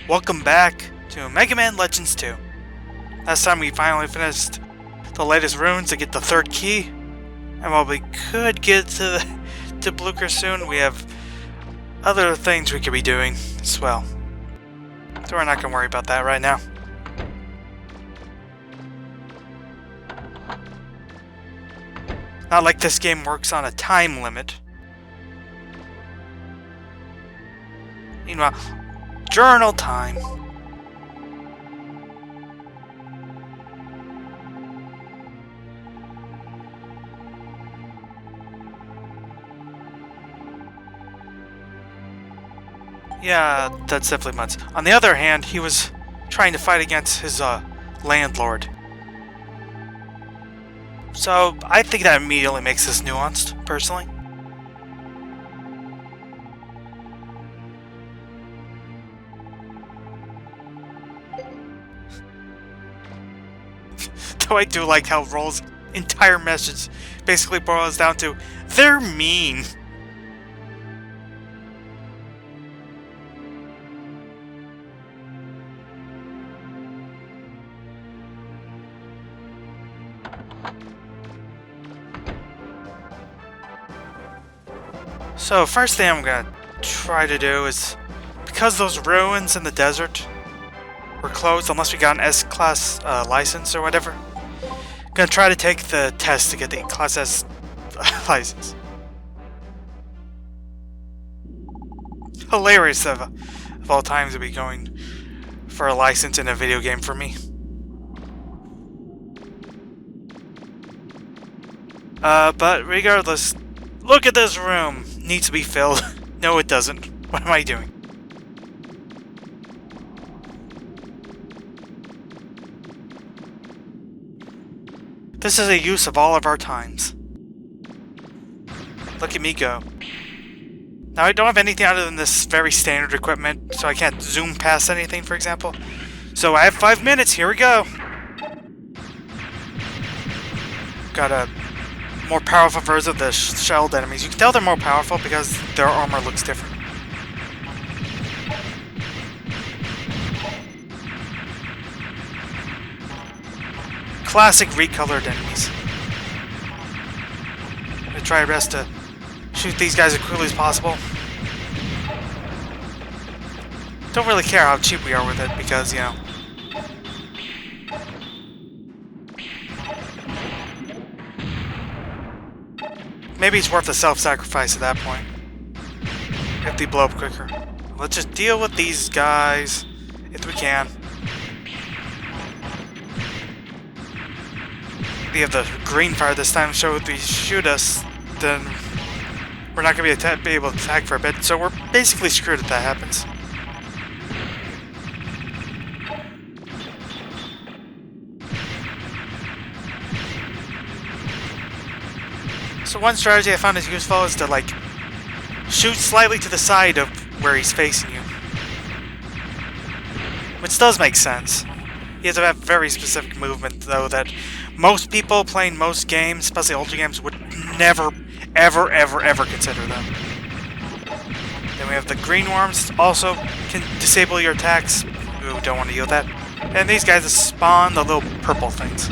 Welcome back to Megaman Legends 2. Last time we finally finished the latest runes to get the third key. And while we could get to Blucher soon, we have other things we could be doing as well. So we're not going to worry about that right now. Not like this game works on a time limit. Meanwhile, journal time. Yeah, that's definitely months. On the other hand, he was trying to fight against his landlord. So I think that immediately makes this nuanced, personally. Though I do like how Roll's entire message basically boils down to, they're mean. So first thing I'm gonna try to do is, because those ruins in the desert were closed unless we got an S-Class license or whatever, I'm gonna try to take the test to get the Class S license. Hilarious of all times to be going for a license in a video game for me. But regardless, look at this room. Needs to be filled. No, it doesn't. What am I doing? This is a use of all of our times. Look at me go. Now I don't have anything other than this very standard equipment, so I can't zoom past anything, for example. So I have 5 minutes, here we go! Got a more powerful version of the shelled enemies. You can tell they're more powerful because their armor looks different. Classic recolored enemies. I'm gonna try our best to shoot these guys as quickly as possible. Don't really care how cheap we are with it because, you know, maybe it's worth the self-sacrifice at that point. If they blow up quicker. Let's just deal with these guys if we can. We have the green fire this time, so if they shoot us, then we're not going to be able to attack for a bit. So we're basically screwed if that happens. So one strategy I found is useful is to, like, shoot slightly to the side of where he's facing you. Which does make sense. He has to have very specific movement, though, that most people playing most games, especially older games, would never, ever, ever, ever consider them. Then we have the green worms, also can disable your attacks. Ooh, don't want to deal with that. And these guys spawn the little purple things.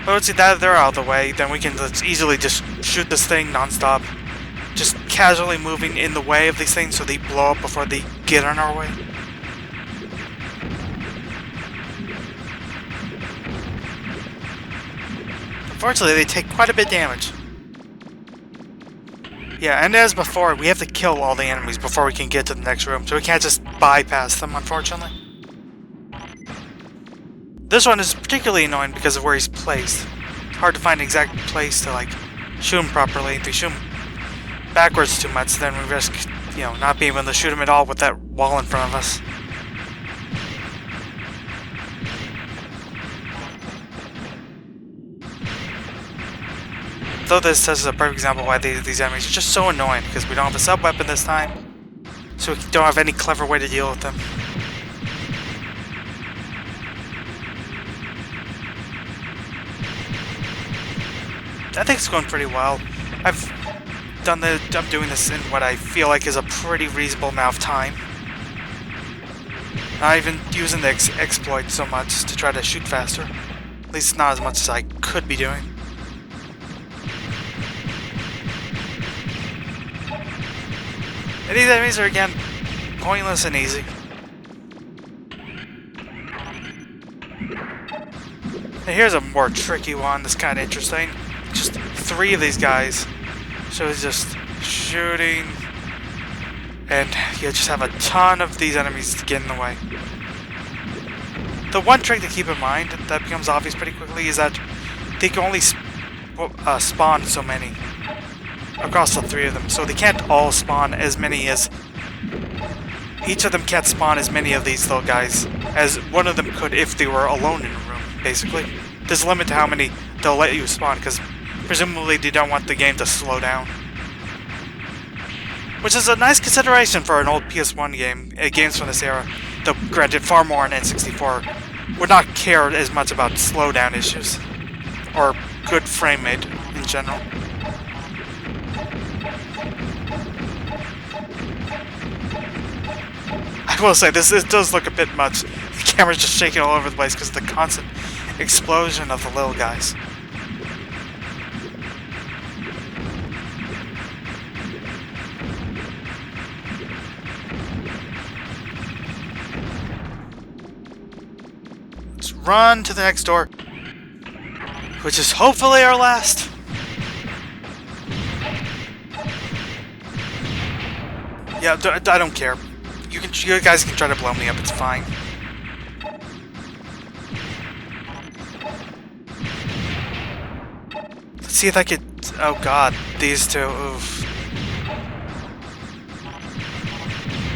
But once they're out of the way, then we can easily just shoot this thing non-stop. Just casually moving in the way of these things so they blow up before they get on our way. Unfortunately, they take quite a bit of damage. Yeah, and as before, we have to kill all the enemies before we can get to the next room, so we can't just bypass them, unfortunately. This one is particularly annoying because of where he's placed. It's hard to find an exact place to, like, shoot him properly. If we shoot him backwards too much, then we risk, you know, not being able to shoot him at all with that wall in front of us. Though this is a perfect example of why these enemies are just so annoying, because we don't have a sub-weapon this time, so we don't have any clever way to deal with them. I think it's going pretty well. I've I'm doing this in what I feel like is a pretty reasonable amount of time. Not even using the exploit so much to try to shoot faster. At least not as much as I could be doing. And these enemies are, again, pointless and easy. And here's a more tricky one that's kind of interesting. Just 3 of these guys. So it's just shooting. And you just have a ton of these enemies to get in the way. The one trick to keep in mind that becomes obvious pretty quickly is that they can only spawn so many across the 3 of them. So they can't all spawn as many as... Each of them can't spawn as many of these little guys as one of them could if they were alone in a room, basically. There's a limit to how many they'll let you spawn, because presumably they don't want the game to slow down. Which is a nice consideration for an old PS1 game. Games from this era, though granted far more on N64, would not care as much about slowdown issues. Or good frame rate in general. I will say, this does look a bit much. The camera's just shaking all over the place because of the constant explosion of the little guys. Let's run to the next door, which is hopefully our last. Yeah, I don't care. You guys can try to blow me up, it's fine. Let's see if I could... Oh god, these 2, oof.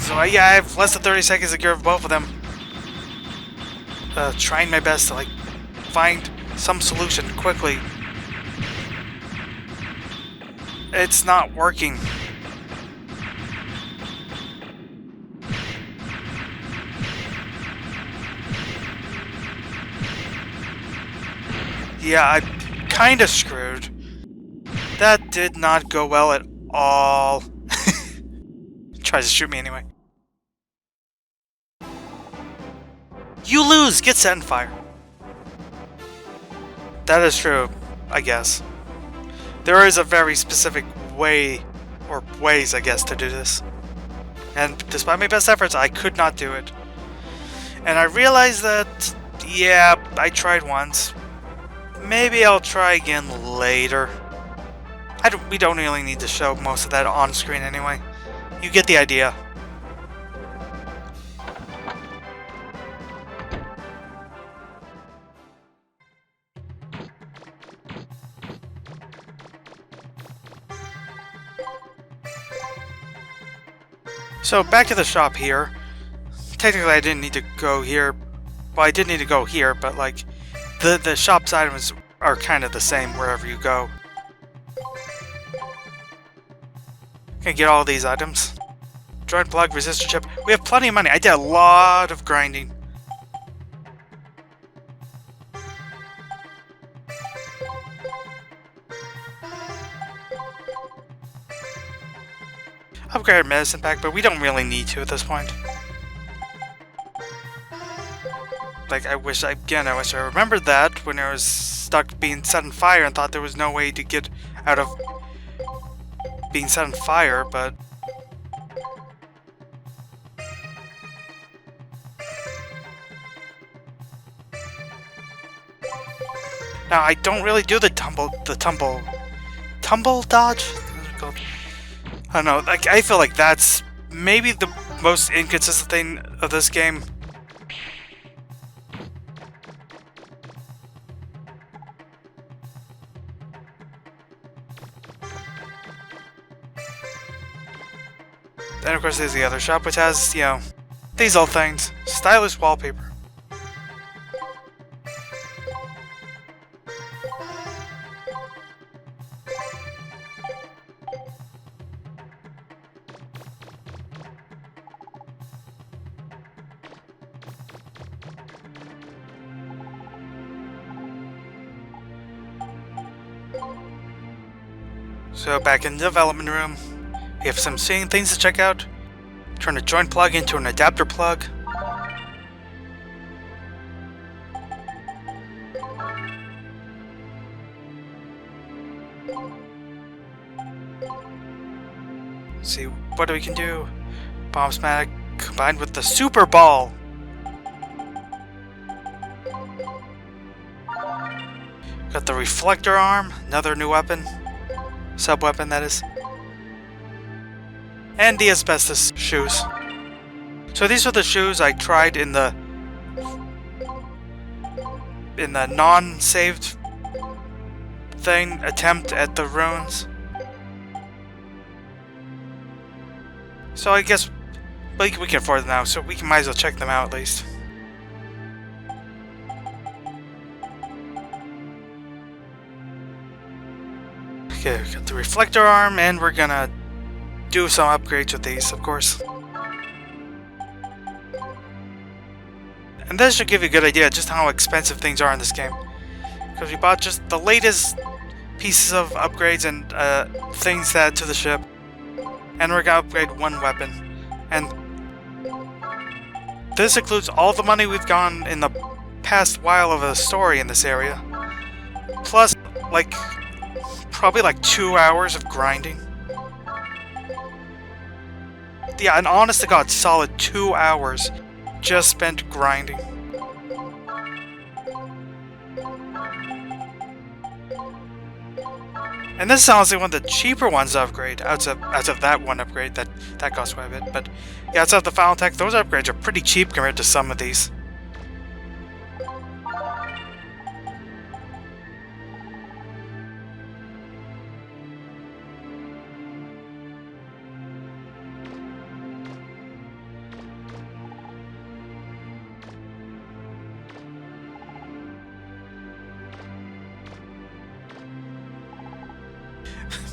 So yeah, I have less than 30 seconds to give both of them. Trying my best to, like, find some solution quickly. It's not working. Yeah, I'm kinda screwed. That did not go well at all. Tries to shoot me anyway. You lose! Get set on fire. That is true, I guess. There is a very specific way, or ways, I guess, to do this. And despite my best efforts, I could not do it. And I realized that, yeah, I tried once. Maybe I'll try again later. We don't really need to show most of that on screen anyway. You get the idea. So back to the shop here. Technically I didn't need to go here. Well, I did need to go here, but like the shop's items are kind of the same wherever you go. Can get all these items. Joint plug, resistor chip. We have plenty of money. I did a lot of grinding. Upgraded medicine pack, but we don't really need to at this point. Like, I wish I remembered that when I was stuck being set on fire and thought there was no way to get out of being set on fire, but... Now, I don't really do the tumble dodge? I don't know, like, I feel like that's maybe the most inconsistent thing of this game. Then of course there's the other shop, which has, you know, these old things. Stylish wallpaper. So back in the development room, we have some things to check out. Turn a joint plug into an adapter plug. See what we can do. Bombsmatic combined with the Super Ball. Got the reflector arm, another new weapon. Sub-weapon, that is. And the asbestos shoes. So these are the shoes I tried in the non-saved thing attempt at the ruins. So I guess we can afford them now, so we might as well check them out at least. Okay, we got the reflector arm, and we're gonna do some upgrades with these, of course. And this should give you a good idea just how expensive things are in this game. Because we bought just the latest pieces of upgrades and things to add to the ship. And we're gonna upgrade one weapon. And this includes all the money we've gotten in the past while of the story in this area. Plus, probably 2 hours of grinding. Yeah, an honest to God, solid 2 hours just spent grinding. And this is honestly one of the cheaper ones to upgrade, out of that one upgrade, that costs quite a bit. But yeah, outside of the Final Tech, those upgrades are pretty cheap compared to some of these.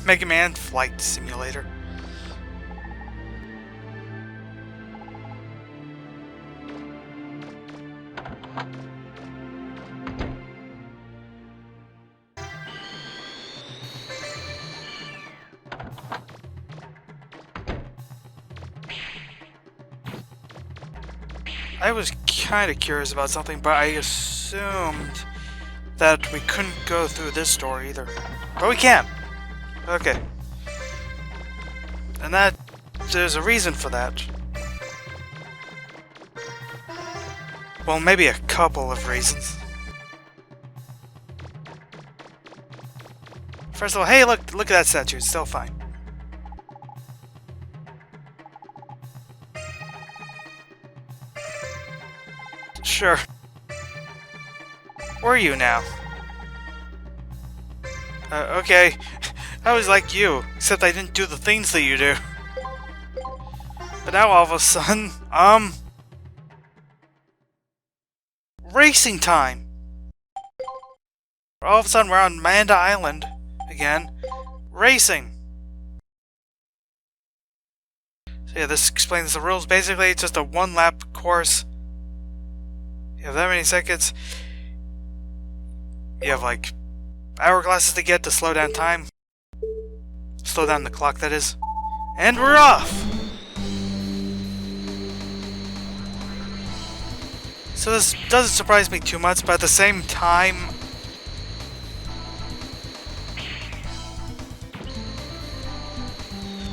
Megaman Flight Simulator. I was kind of curious about something, but I assumed that we couldn't go through this door either. But we can! Okay. And there's a reason for that. Well, maybe a couple of reasons. First of all, hey, look at that statue, it's still fine. Sure. Where are you now? Okay. I was like you, except I didn't do the things that you do. But now all of a sudden, racing time! All of a sudden we're on Manda Island again. Racing! So yeah, this explains the rules. Basically, it's just a one-lap course. You have that many seconds. You have hourglasses to get to slow down time. Slow down the clock, that is. And we're off! So this doesn't surprise me too much, but at the same time...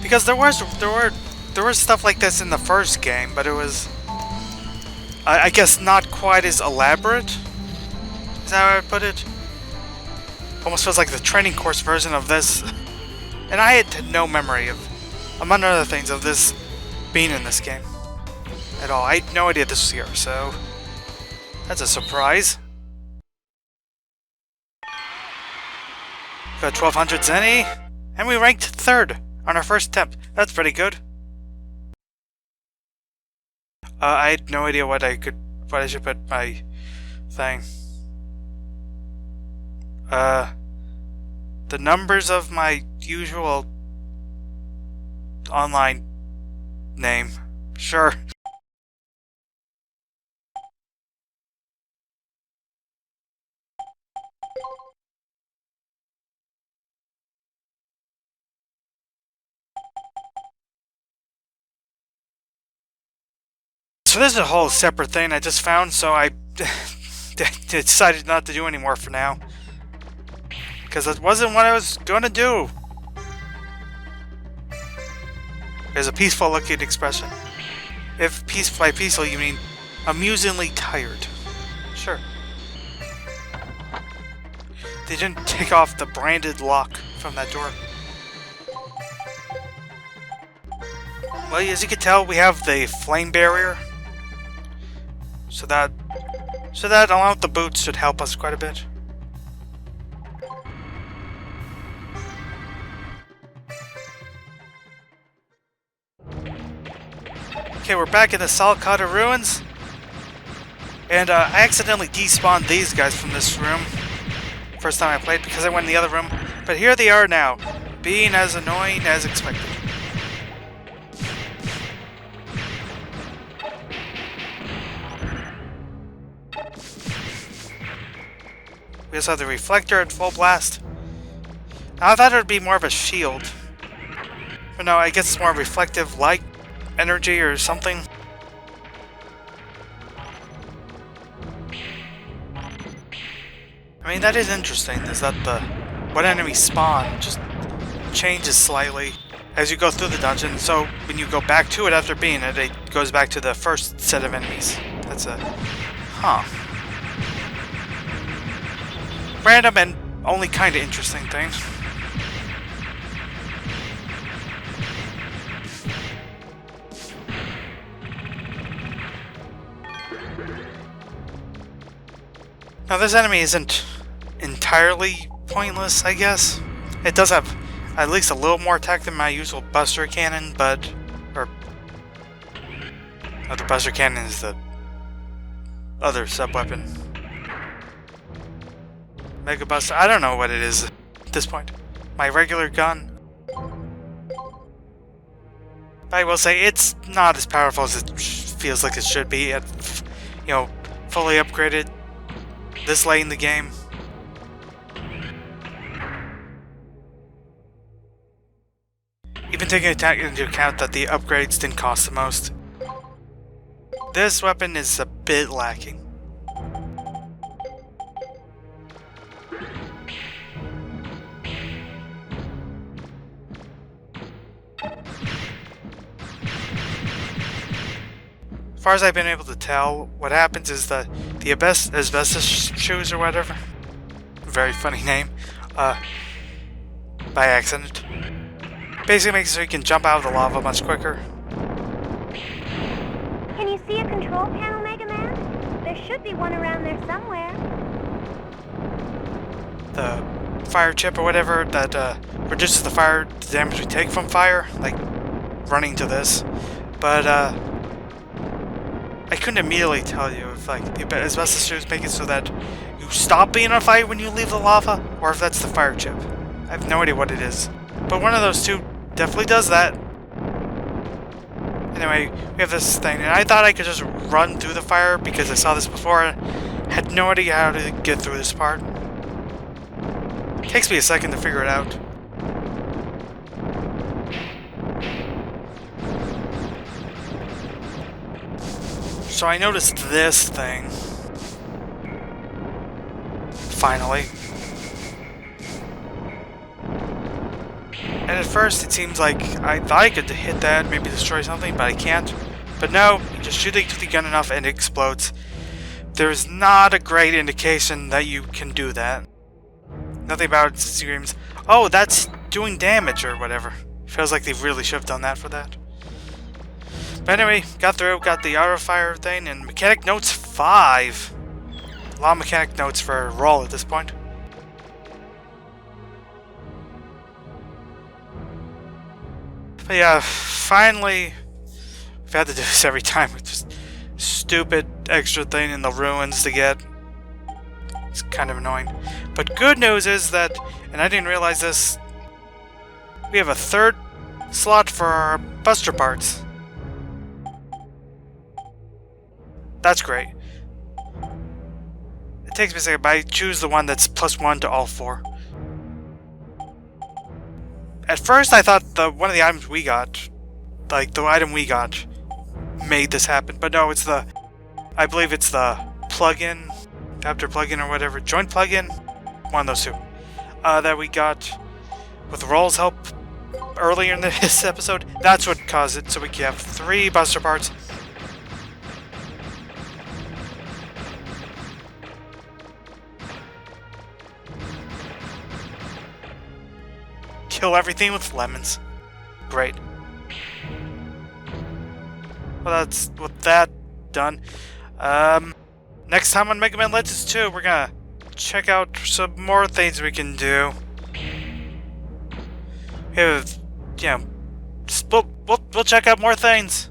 Because there was stuff like this in the first game, but it was... I guess not quite as elaborate? Is that how I would put it? Almost feels like the training course version of this. And I had no memory of, among other things, of this being in this game. At all. I had no idea this was here, so... That's a surprise. Got 1200 Zenny, and we ranked 3rd on our first attempt. That's pretty good. I had no idea what I should put my thing. The numbers of my usual online name. Sure. So this is a whole separate thing I just found, so I decided not to do anymore for now. Because it wasn't what I was going to do. There's a peaceful looking expression. If by peaceful you mean amusingly tired. Sure. They didn't take off the branded lock from that door. Well, as you can tell, we have the flame barrier. So that along with the boots should help us quite a bit. Okay, we're back in the Salcata ruins. And I accidentally despawned these guys from this room. First time I played because I went in the other room. But here they are now, being as annoying as expected. We also have the reflector at full blast. Now, I thought it would be more of a shield. But no, I guess it's more reflective light energy or something. I mean, that is interesting, is that what enemy spawn just changes slightly as you go through the dungeon, so when you go back to it after being it, it goes back to the first set of enemies. That's a... huh. Random and only kind of interesting thing. Now this enemy isn't entirely pointless, I guess. It does have at least a little more attack than my usual Buster Cannon, but... no, the Buster Cannon is the other sub-weapon. Mega Buster, I don't know what it is at this point. My regular gun. I will say it's not as powerful as it feels like it should be at, you know, fully upgraded this late in the game. Even taking into account that the upgrades didn't cost the most. This weapon is a bit lacking. As far as I've been able to tell, what happens is that the asbestos shoes or whatever, very funny name, by accident, basically makes it so you can jump out of the lava much quicker. Can you see a control panel, Megaman? There should be one around there somewhere. The fire chip or whatever that reduces the damage we take from fire, like running to this, but I couldn't immediately tell you if like the asbestos shoes make it so that you stop being on fire when you leave the lava, or if that's the fire chip. I have no idea what it is, but one of those two definitely does that. Anyway, we have this thing, and I thought I could just run through the fire because I saw this before and had no idea how to get through this part. It takes me a second to figure it out. So I noticed this thing. Finally. And at first it seems like I thought I could hit that, maybe destroy something, but I can't. But no, you just shoot the gun enough and it explodes. There's not a great indication that you can do that. Nothing about it screams, oh, that's doing damage or whatever. Feels like they really should have done that for that. But anyway, got through, got the auto fire thing, and mechanic notes 5. A lot of mechanic notes for a roll at this point. But yeah, finally, we've had to do this every time with just stupid extra thing in the ruins to get. It's kind of annoying. But good news is that, and I didn't realize this, we have a third slot for our Buster parts. That's great. It takes me a second, but I choose the one that's +1 to all 4. At first I thought one of the items we got, like the item we got, made this happen. But no, it's the... I believe it's the plugin, adapter plugin or whatever, joint plugin, one of those two, that we got with Roll's help earlier in this episode. That's what caused it, so we can have 3 Buster parts. Kill everything with lemons. Great. Well, that's with that done. Next time on Mega Man Legends 2, we're gonna check out some more things we can do. Yeah, we'll check out more things.